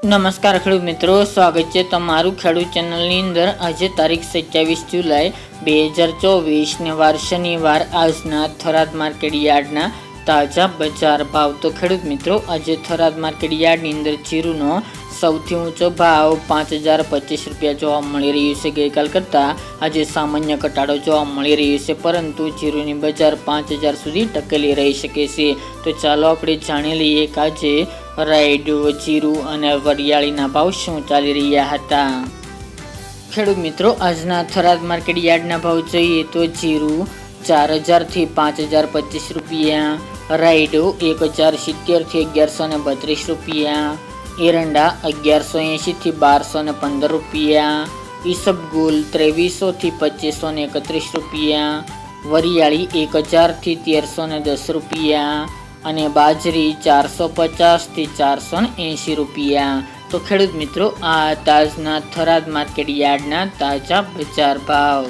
નમસ્કાર ખેડૂત મિત્રો, સ્વાગત છે તમારું ખેડૂત ચેનલની અંદર। આજે તારીખ 27 જુલાઈ 2024 ને વાર શનિવાર। આજના થરાદ માર્કેટ યાર્ડના તાજા બજાર ભાવ। તો ખેડૂત મિત્રો, આજે થરાદ માર્કેટ યાર્ડની અંદર જીરુનો સૌથી ઊંચો ભાવ 5025 રૂપિયા જોવા મળી રહ્યું છે। ગઈકાલ કરતાં આજે સામાન્ય ઘટાડો જોવા મળી રહ્યો છે, પરંતુ જીરુની બજાર 5000 સુધી ટકેલી રહી શકે છે। તો ચાલો આપણે જાણી લઈએ કે આજે રાયડો, જીરું અને વરિયાળીના ભાવ શું ચાલી રહ્યા હતા। ખેડૂત મિત્રો, આજના થરાદ માર્કેટ યાર્ડના ભાવ જોઈએ તો જીરું 4000 થી 5025 રૂપિયા, રાયડો 1070 થી 1132 રૂપિયા, એરંડા 1180 થી 1215 રૂપિયા, ઈસબગુલ 2300 થી 2531 રૂપિયા, વરિયાળી 1000 થી 1310 રૂપિયા અને બાજરી 450 થી 480 રૂપિયા। તો ખેડૂત મિત્રો, આ તાજના થરાદ માર્કેટ યાર્ડના તાજા બજાર ભાવ।